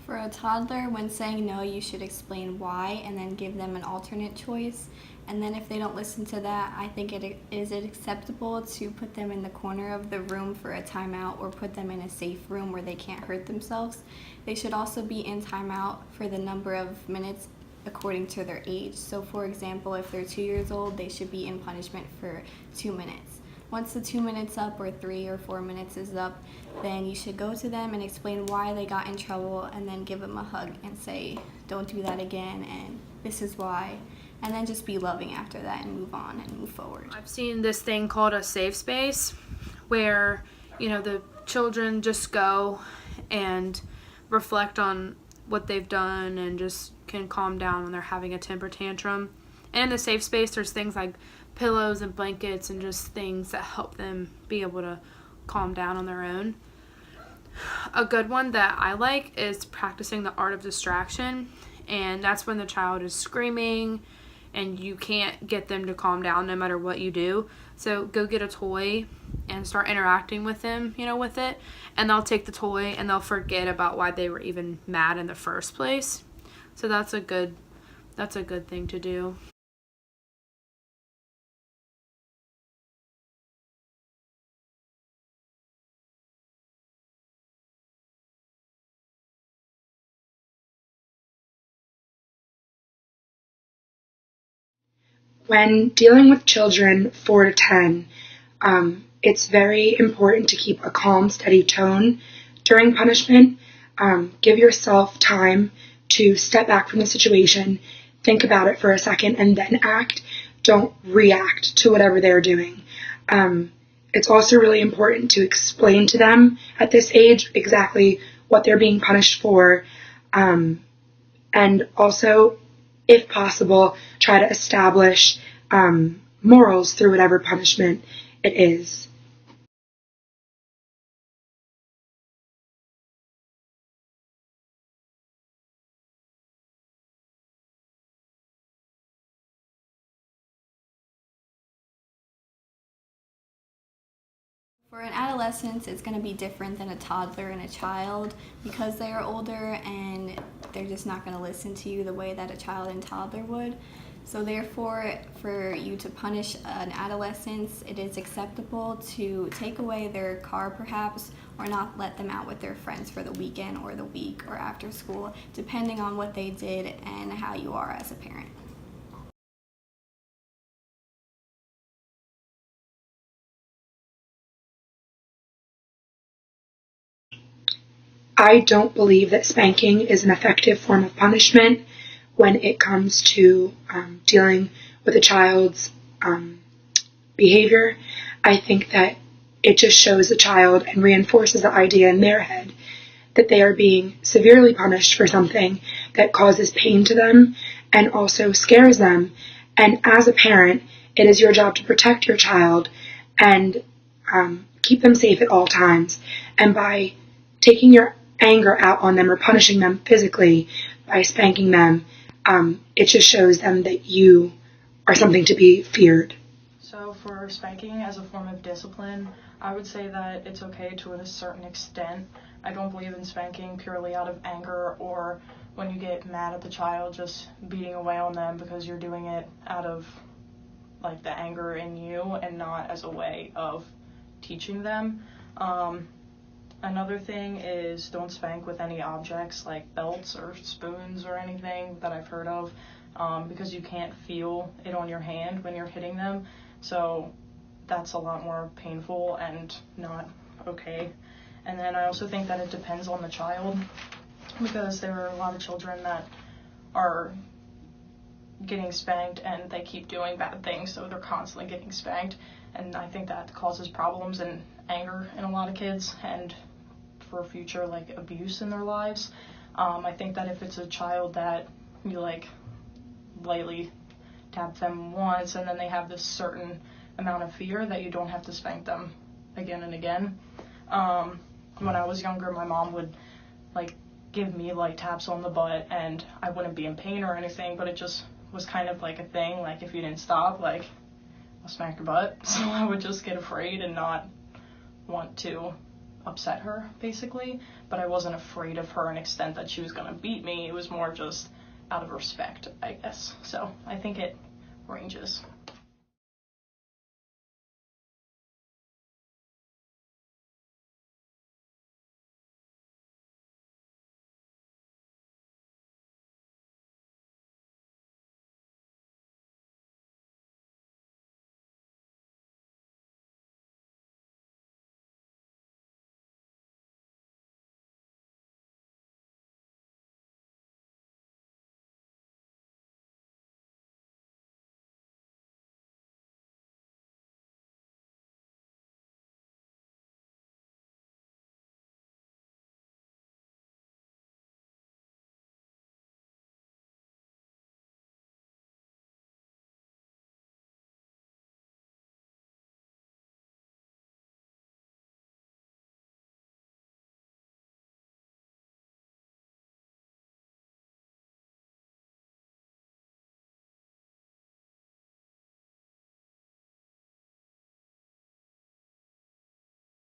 For a toddler, when saying no, you should explain why and then give them an alternate choice. And then if they don't listen to that, I think is it acceptable to put them in the corner of the room for a timeout or put them in a safe room where they can't hurt themselves. They should also be in timeout for the number of minutes according to their age. So for example, if they're 2 years old, they should be in punishment for 2 minutes. Once the 2 minutes up or 3 or 4 minutes is up, then you should go to them and explain why they got in trouble and then give them a hug and say, don't do that again and this is why. And then just be loving after that and move on and move forward. I've seen this thing called a safe space where, the children just go and reflect on what they've done and just can calm down when they're having a temper tantrum. And in the safe space, there's things like pillows and blankets and just things that help them be able to calm down on their own. A good one that I like is practicing the art of distraction, and that's when the child is screaming and you can't get them to calm down no matter what you do. So go get a toy and start interacting with them, with it, and they'll take the toy and they'll forget about why they were even mad in the first place. So that's a good thing to do. When dealing with children 4 to 10, it's very important to keep a calm, steady tone during punishment. Give yourself time to step back from the situation, think about it for a second, and then act. Don't react to whatever they're doing. It's also really important to explain to them at this age exactly what they're being punished for, and also, if possible, try to establish morals through whatever punishment it is. For an adolescent, it's going to be different than a toddler and a child because they are older and they're just not going to listen to you the way that a child and toddler would. So therefore, for you to punish an adolescent, it is acceptable to take away their car perhaps, or not let them out with their friends for the weekend or the week or after school, depending on what they did and how you are as a parent. I don't believe that spanking is an effective form of punishment when it comes to dealing with a child's behavior. I think that it just shows the child and reinforces the idea in their head that they are being severely punished for something that causes pain to them and also scares them. And as a parent, it is your job to protect your child and keep them safe at all times. And by taking your anger out on them or punishing them physically by spanking them, it just shows them that you are something to be feared. So for spanking as a form of discipline, I would say that it's okay to a certain extent. I don't believe in spanking purely out of anger or when you get mad at the child, just beating away on them because you're doing it out of like the anger in you and not as a way of teaching them. Another thing is don't spank with any objects like belts or spoons or anything that I've heard of, because you can't feel it on your hand when you're hitting them. So that's a lot more painful and not okay. And then I also think that it depends on the child, because there are a lot of children that are getting spanked and they keep doing bad things, so they're constantly getting spanked. And I think that causes problems and anger in a lot of kids and for future like abuse in their lives. I think that if it's a child that you like lightly tap them once and then they have this certain amount of fear, that you don't have to spank them again and again. When I was younger, my mom would like give me light taps on the butt and I wouldn't be in pain or anything, but it just was kind of like a thing, like if you didn't stop, like I'll smack your butt. So I would just get afraid and not want to upset her, basically. But I wasn't afraid of her in extent that she was going to beat me. It was more just out of respect, I guess. So I think it ranges.